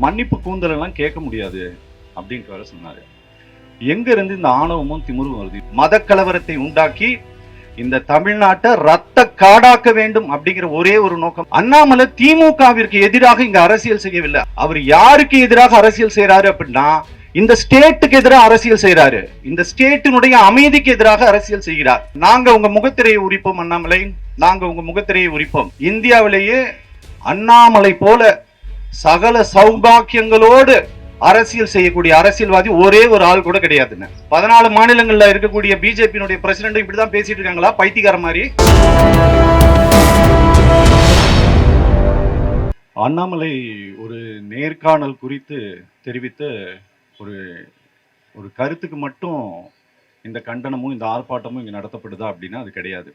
மன்னிப்பு கூந்தல் எல்லாம் கேட்க முடியாது அப்படின்ட்டு வர சொன்னாரு. எங்க இருந்து இந்த ஆணவமும் திமிரும் வருது? மத கலவரத்தை உண்டாக்கி இந்த தமிழ்நாட்டை ரத்த காடாக்க வேண்டும் அப்படிங்கிற ஒரே ஒரு நோக்கம். அண்ணாமலை திமுகவிற்கு எதிராக இங்க அரசியல் செய்யவில்லை. அவர் யாருக்கு எதிராக அரசியல் செய்யறாரு அப்படின்னா, இந்த ஸ்டேட்டுக்கு எதிராக அரசியல் செய்யறாரு. இந்த ஸ்டேட்டினுடைய அமைதிக்கு எதிராக அரசியல் செய்கிறார். நாங்க உங்க முகத்திரையை உரிப்போம் அண்ணாமலை, நாங்க உங்க முகத்திரையை உரிப்போம். இந்தியாவிலேயே அண்ணாமலை போல சகல சௌபாக்கியங்களோடு அரசியல் செய்யக்கூடிய அரசியல்வாதி ஒரே ஒரு ஆள் கூட கிடையாதுன்னு. 14 மாநிலங்கள்ல இருக்கக்கூடிய பிஜேபியினுடைய பிரசிடென்ட் இப்படிதான் பேசிட்டு இருக்காங்களா பைத்தியக்கார மாதிரி? அண்ணாமலை ஒரு நேர்காணல் குறித்து தெரிவித்த ஒரு ஒரு கருத்துக்கு மட்டும் இந்த கண்டனமும் இந்த ஆர்ப்பாட்டமும் இங்க நடத்தப்படுதா அப்படின்னா அது கிடையாது.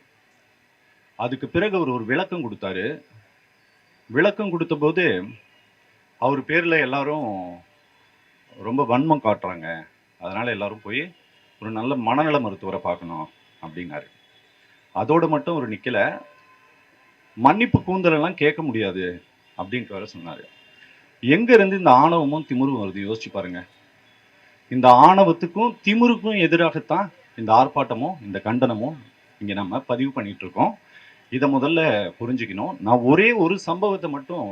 அதுக்கு பிறகு அவர் ஒரு விளக்கம் கொடுத்தாரு. விளக்கம் கொடுத்த போது அவர் பேர்ல எல்லாரும் ரொம்ப வன்மம் காட்டுறாங்க, அதனால எல்லாரும் போய் ஒரு நல்ல மனநல மருத்துவரை பார்க்கணும் அப்படின்னாரு. அதோடு மட்டும் ஒரு நிக்கல, மன்னிப்பு கூந்தல் எல்லாம் கேட்க முடியாது அப்படின்ட்டு வர சொன்னாரு. எங்க இருந்து இந்த ஆணவமும் திமிரும் வருது யோசிச்சு பாருங்க. இந்த ஆணவத்துக்கும் திமிருக்கும் எதிராகத்தான் இந்த ஆர்ப்பாட்டமும் இந்த கண்டனமும் இங்க நம்ம பதிவு பண்ணிட்டு இருக்கோம். இதை முதல்ல புரிஞ்சுக்கணும். நான் ஒரே ஒரு சம்பவத்தை மட்டும்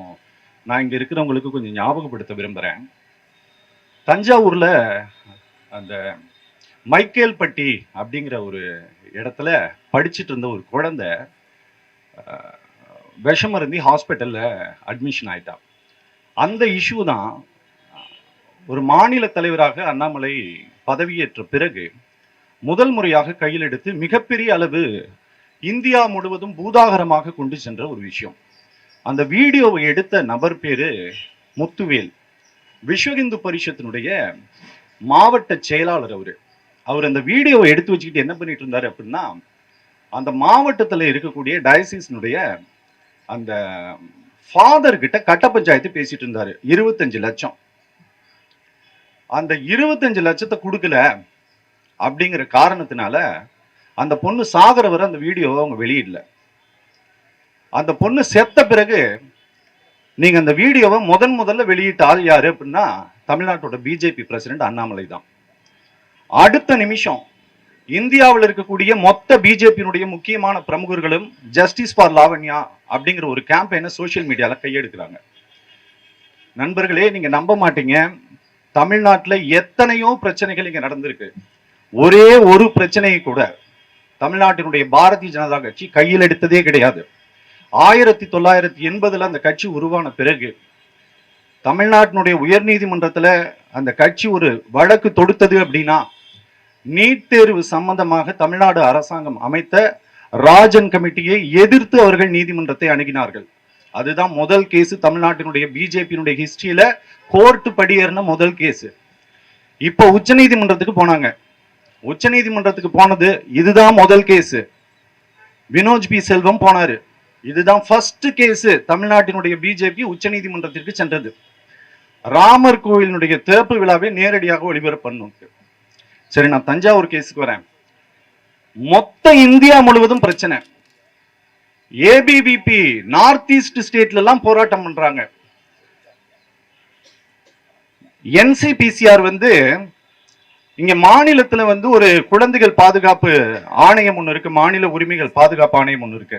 நான் இங்க இருக்கிறவங்களுக்கு கொஞ்சம் ஞாபகப்படுத்த விரும்புறேன். தஞ்சாவூர்ல அந்த மைக்கேல்பட்டி அப்படிங்கிற ஒரு இடத்துல படிச்சுட்டு இருந்த ஒரு குழந்தை விஷமருந்தி ஹாஸ்பிட்டல்ல அட்மிஷன் ஆயிட்டா. அந்த இஷ்யூ தான் ஒரு மாநில தலைவராக அண்ணாமலை பதவியேற்ற பிறகு முதல் முறையாக கையில் எடுத்து மிகப்பெரிய அளவு இந்தியா முழுவதும் பூதாகரமாக கொண்டு சென்ற ஒரு விஷயம். அந்த வீடியோவை எடுத்த நபர் பேரு முத்துவேல், விஸ்வ இந்து பரிஷத்தினுடைய மாவட்ட செயலாளர். அவர் அந்த வீடியோவை எடுத்து வச்சுக்கிட்டு என்ன பண்ணிட்டு இருந்தாரு அப்படின்னா, அந்த மாவட்டத்தில் இருக்கக்கூடிய டயசிஸ்னுடைய அந்த ஃபாதர் கிட்ட கட்ட பஞ்சாயத்து பேசிட்டு இருந்தாரு. 25 லட்சம். அந்த 25 லட்சத்தை கொடுக்கல அப்படிங்கிற காரணத்தினால அந்த பொண்ணு சாகர வரை அந்த வீடியோவை அவங்க வெளியிடல. அந்த பொண்ணு செத்த பிறகு நீங்க அந்த வீடியோவை முதல்ல வெளியிட்ட ஆள் யாரு அப்படின்னா தமிழ்நாட்டோட பிஜேபி பிரசிடென்ட் அண்ணாமலை தான். அடுத்த நிமிஷம் இந்தியாவில் இருக்கக்கூடிய மொத்த பிஜேபியினுடைய முக்கியமான பிரமுகர்களும் ஜஸ்டிஸ் ஃபார் லாவண்யா அப்படிங்கிற ஒரு கேம்பெயினை சோசியல் மீடியால கையெடுக்கிறாங்க. நண்பர்களே, நீங்க நம்ப மாட்டீங்க, தமிழ்நாட்டில் எத்தனையோ பிரச்சனைகள் இங்க நடந்திருக்கு. ஒரே ஒரு பிரச்சனையை கூட தமிழ்நாட்டினுடைய பாரதிய ஜனதா கட்சி கையில் எடுத்ததே கிடையாது. 1980 அந்த கட்சி உருவான பிறகு தமிழ்நாட்டினுடைய உயர் நீதிமன்றத்துல அந்த கட்சி ஒரு வழக்கு தொடுத்தது அப்படின்னா, நீட் தேர்வு சம்பந்தமாக தமிழ்நாடு அரசாங்கம் அமைத்த ராஜன் கமிட்டியை எதிர்த்து அவர்கள் நீதிமன்றத்தை அணுகினார்கள். அதுதான் முதல் கேஸ் தமிழ்நாட்டினுடைய பிஜேபியினுடைய ஹிஸ்டரியில கோர்ட் படியேறின முதல் கேஸ். இப்போ உச்ச நீதிமன்றத்துக்கு போனாங்க. உச்ச நீதிமன்றத்துக்கு போனது இதுதான் முதல் கேஸ். வினோஜ் பி செல்வம் போனாரு. இதுதான் ஃபர்ஸ்ட் கேஸ் தமிழ்நாட்டினுடைய பிஜேபி உச்ச நீதிமன்றத்திற்கு சென்றது. ராமர் கோயிலினுடைய திறப்பு விழாவை நேரடியாக ஒளிபரப்பு பண்ணும். சரி, நான் தஞ்சாவூர் கேஸுக்கு வரேன். மொத்த இந்தியா முழுவதும் பிரச்சனை. ஏபிவிபி நார்த் ஈஸ்ட் ஸ்டேட்ல எல்லாம் போராட்டம் பண்றாங்க. என்சிபிசிஆர் இங்க மாநிலத்துல ஒரு குழந்தைகள் பாதுகாப்பு ஆணையம் ஒண்ணு இருக்கு, மாநில உரிமைகள் பாதுகாப்பு ஆணையம் ஒண்ணு இருக்கு.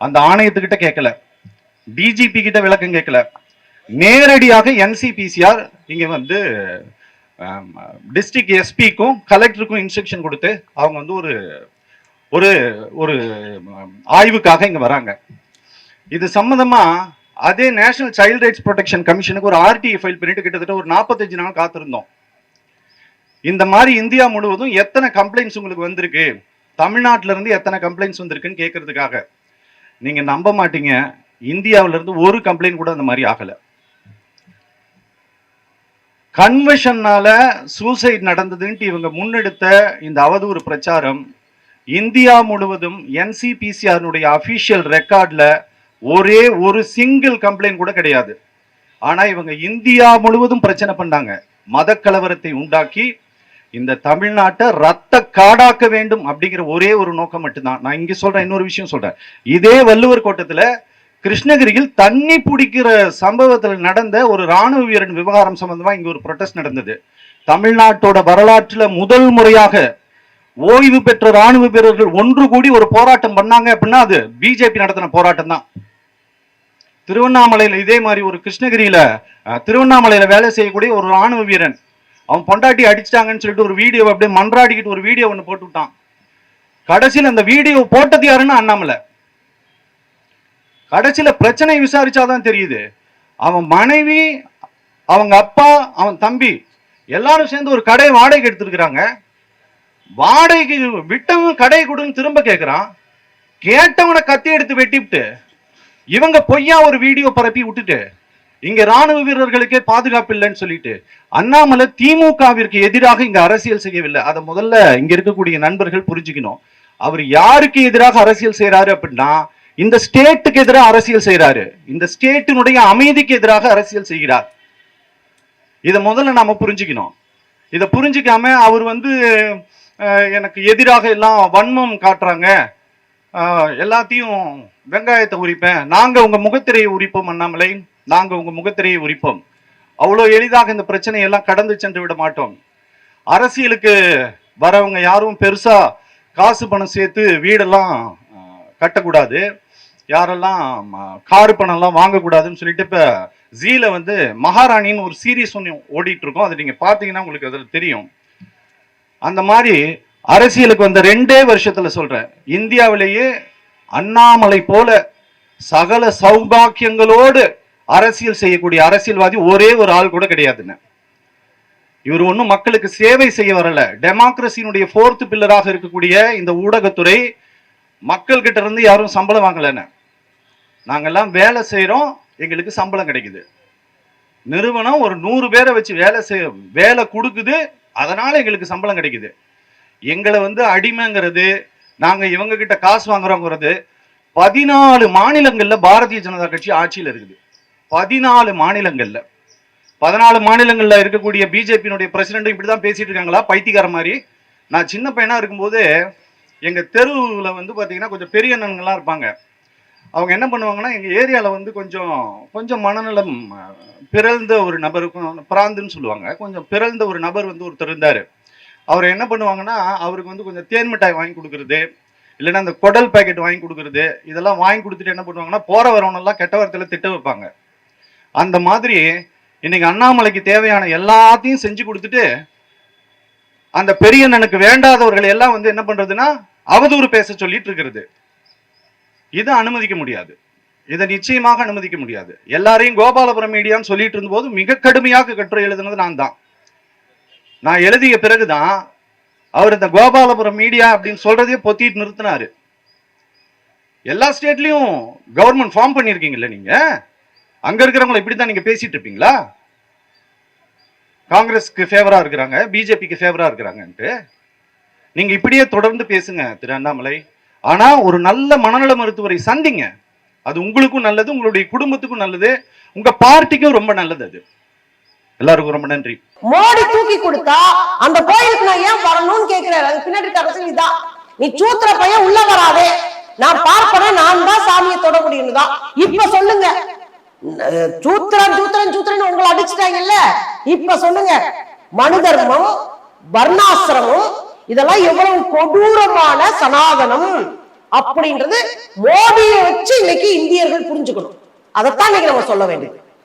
அந்த ஆணையத்துக்கிட்ட கேட்கல, டிஜிபி கிட்ட விளக்கம் கேட்கல, நேரடியாக என்சிபிசிஆர் இங்க டிஸ்ட்ரிக்ட் எஸ்பிக்கும் கலெக்டருக்கும் இன்ஸ்ட்ரக்ஷன் கொடுத்து அவங்க ஒரு ஒரு ஒரு ஆய்வுக்காக இங்க வராங்க. இது சம்பந்தமா அதே நேஷனல் சைல்ட் ரைட்ஸ் ப்ரொடெக்ஷன் கமிஷனுக்கு ஒரு ஆர்டிஐ ஃபைல் பண்ணிட்டு கிட்டத்தட்ட ஒரு 45 நாள் காத்திருந்தோம். இந்த மாதிரி இந்தியா முழுவதும் எத்தனை கம்ப்ளைண்ட்ஸ் உங்களுக்கு வந்திருக்கு, தமிழ்நாட்டில இருந்து எத்தனை கம்ப்ளைண்ட்ஸ் வந்திருக்குன்னு கேட்கறதுக்காக. நீங்க நம்ப மாட்டீங்க, இந்தியாவில இருந்து ஒரு கம்ப்ளைண்ட் கூட அந்த மாதிரி ஆகல. கன்வென்ஷனால சூசைட் நடந்ததுன்ட்டு இவங்க முன்னெடுத்த இந்த அவதூறு பிரச்சாரம் இந்தியா முழுவதும் என்சிபிசிஆர் அபிஷியல் ரெக்கார்ட்ல ஒரே ஒரு சிங்கிள் கம்ப்ளைண்ட் கூட கிடையாது. ஆனா இவங்க இந்தியா முழுவதும் பிரச்சனை பண்ணாங்க. மத கலவரத்தை உண்டாக்கி இந்த தமிழ்நாட்டை ரத்த காடாக்க வேண்டும் அப்படிங்கிற ஒரே ஒரு நோக்கம் மட்டும்தான். நான் இங்க சொல்றேன், இன்னொரு விஷயம் சொல்றேன். இதே வள்ளுவர் கோட்டத்துல கிருஷ்ணகிரியில் தண்ணி பிடிக்கிற சம்பவத்தில் நடந்த ஒரு ராணுவ வீரன் விவகாரம் சம்பந்தமா இங்க ஒரு ப்ரொடெஸ்ட் நடந்தது. தமிழ்நாட்டோட வரலாற்றுல முதல் முறையாக ஓய்வு பெற்ற ராணுவ வீரர்கள் ஒன்று கூடி ஒரு போராட்டம் பண்ணாங்க அப்படின்னா அது பிஜேபி நடத்தின போராட்டம் தான். திருவண்ணாமலையில இதே மாதிரி ஒரு கிருஷ்ணகிரியில திருவண்ணாமலையில வேலை செய்யக்கூடிய ஒரு ராணுவ வீரன் அவன் பொண்டாட்டி அடிச்சிட்டாங்கன்னு சொல்லிட்டு ஒரு வீடியோ அப்படியே மன்றாடிக்கிட்டு ஒரு வீடியோ ஒன்று போட்டு விட்டான். கடைசியில் அந்த வீடியோ போட்டது யாருன்னு அண்ணாமலை. கடைசியில பிரச்சனை விசாரிச்சாதான் தெரியுது அவன் மனைவி, அவங்க அப்பா, அவன் தம்பி எல்லாரும் சேர்ந்து ஒரு கடை வாடகைக்கு எடுத்துருக்கிறாங்க. வாடகைக்கு விட்டவன் கடை கொடுன்னு திரும்ப கேட்கிறான். கேட்டவனை கத்தி எடுத்து வெட்டிவிட்டு இவங்க பொய்யா ஒரு வீடியோ பரப்பி விட்டுட்டு இங்க ராணுவ வீரர்களுக்கே பாதுகாப்பு இல்லைன்னு சொல்லிட்டு அண்ணாமலை திமுகவிற்கு எதிராக இங்க அரசியல் செய்யவில்லை. அதை முதல்ல இங்க இருக்கக்கூடிய நண்பர்கள் புரிஞ்சுக்கணும். அவர் யாருக்கு எதிராக அரசியல் செய்யறாரு அப்படின்னா இந்த ஸ்டேட்டுக்கு எதிராக அரசியல் செய்யறாரு. இந்த ஸ்டேட்டினுடைய அமைதிக்கு எதிராக அரசியல் செய்கிறார். இதை முதல்ல நாம புரிஞ்சுக்கணும். இதை புரிஞ்சுக்காம அவர் எனக்கு எதிராக எல்லாம் வன்மம் காட்டுறாங்க, எல்லாத்தையும் வெங்காயத்தை உரிப்பேன், நாங்க உங்க முகத்திரையை உரிப்போம், அண்ணாமலை நாங்க உங்க முகத்திரையை உரிப்போம், அவ்வளவு எளிதாக இந்த பிரச்சனையெல்லாம் கடந்து சென்று விட மாட்டோம். அரசியலுக்கு வரவங்க யாரும் பெருசா காசு பணம் சேர்த்து வீடெல்லாம் கட்டக்கூடாது, யாரெல்லாம் காரு பணம் எல்லாம் வாங்கக்கூடாதுன்னு சொல்லிட்டு இப்ப ஜீல மகாராணின்னு ஒரு சீரீஸ் ஒன்று ஓடிட்டு இருக்கோம். அதை நீங்க பாத்தீங்கன்னா உங்களுக்கு அதுல தெரியும். அந்த மாதிரி அரசியலுக்கு 2 வருஷத்துல சொல்றேன், இந்தியாவிலேயே அண்ணாமலை போல சகல சௌபாக்கியங்களோடு அரசியல் செய்யக்கூடிய அரசியல்வாதி ஒரே ஒரு ஆள் கூட கிடையாதுன்னு. இவர் ஒன்றும் மக்களுக்கு சேவை செய்ய வரல. டெமோக்ரஸியினுடைய 4th பில்லராக இருக்கக்கூடிய இந்த ஊடகத்துறை மக்கள் கிட்ட இருந்து யாரும் சம்பளம் வாங்கலன்னு. நாங்கெல்லாம் வேலை செய்யறோம், எங்களுக்கு சம்பளம் கிடைக்குது. நிறுவனம் ஒரு 100 பேரை வச்சு வேலை கொடுக்குது, அதனால எங்களுக்கு சம்பளம் கிடைக்குது. எங்களை அடிமைங்கிறது, நாங்க இவங்க கிட்ட காசு வாங்குறோங்கிறது 14 மாநிலங்கள்ல பாரதிய ஜனதா கட்சி ஆட்சியில் இருக்குது. 14 மாநிலங்கள்ல 14 மாநிலங்கள்ல இருக்கக்கூடிய பிஜேபியினுடைய பிரசிடென்ட் இப்படிதான் பேசிட்டு இருக்காங்களா பைத்தியக்கார மாதிரி. நான் சின்ன பையனா இருக்கும்போது எங்க தெருவில் பாத்தீங்கன்னா கொஞ்சம் பெரிய அண்ணன்கள்லாம் இருப்பாங்க. அவங்க என்ன பண்ணுவாங்கன்னா எங்க ஏரியால கொஞ்சம் மனநலம் பிறழ்ந்த ஒரு நபருக்கும், பிராந்துன்னு சொல்லுவாங்க, கொஞ்சம் பிறழ்ந்த ஒரு நபர் ஒருத்தர் இருந்தாரு. அவர் என்ன பண்ணுவாங்கன்னா அவருக்கு கொஞ்சம் தேன் மிட்டாய் வாங்கி கொடுக்கறது, இல்லைன்னா அந்த குடல் பேக்கெட் வாங்கி கொடுக்கறது, இதெல்லாம் வாங்கி கொடுத்துட்டு என்ன பண்ணுவாங்கன்னா போற வரவனெல்லாம் கெட்ட வார்த்தையில திட்ட வைப்பாங்க. அந்த மாதிரி இன்னைக்கு அண்ணாமலைக்கு தேவையான எல்லாத்தையும் செஞ்சு கொடுத்துட்டு அந்த பெரியண்ணனுக்கு வேண்டாதவர்கள் எல்லாம் என்ன பண்றதுன்னா அவதூறு பேச சொல்லிட்டு இருக்கிறது. இதை அனுமதிக்க முடியாது, இதை நிச்சயமாக அனுமதிக்க முடியாது. எல்லாரையும் கோபாலபுரம் மீடியான்னு சொல்லிட்டு இருந்தபோது மிக கடுமையாக கட்டுரை எழுதுனது நான் தான். நான் எழுதிய பிறகுதான் அவர் இந்த கோபாலபுரம் மீடியா அப்படின்னு சொல்றதே பொத்திட்டு நிறுத்தினாரு. எல்லா ஸ்டேட்லயும் கவர்மெண்ட் ஃபார்ம் பண்ணிருக்கீங்கல்ல, நீங்க அங்க இருக்கிறவங்களை இப்படித்தான் நீங்க பேசிட்டு இருப்பீங்களா? காங்கிரஸ்க்கு ஃபேவரா இருக்கிறாங்க, பிஜேபிக்கு ஃபேவரா இருக்கிறாங்கன்ட்டு நீங்க இப்படியே தொடர்ந்து பேசுங்க திரு அண்ணாமலை. ஆனா ஒரு நல்ல மனநல மருத்துவரை சந்திங்க, அது உங்களுக்கும் நல்லது, உங்களுடைய குடும்பத்துக்கும் நல்லது, உங்க பார்ட்டிக்கும் ரொம்ப நல்லது. அது எல்லாருக்கும் ரொம்ப நன்றி. மோடி தூக்கி கொடுத்தா அந்த கோயிலுக்கு நான் ஏன் வரணும்னு கேட்கிறாரு. அது பின்னாடி அரசு இதான், நீ சூத்திர பையன் உள்ள வராதே, நான் பார்ப்பேன், நான் தான் சாமியை தொட முடியும் தான். இப்ப சொல்லுங்க, சூத்திரன் சூத்திரன் சூத்திரன் உங்களை அடிச்சுட்டாங்கல்ல, இப்ப சொல்லுங்க மனு தர்மம், வர்ணாசிரமம் இதெல்லாம் எவ்வளவு கொடூரமான சனாதனம் அப்படின்றது மோடியை வச்சு இன்னைக்கு இந்தியர்கள் புரிஞ்சுக்கணும். அதைத்தான் இன்னைக்கு நம்ம சொல்ல வேண்டியது.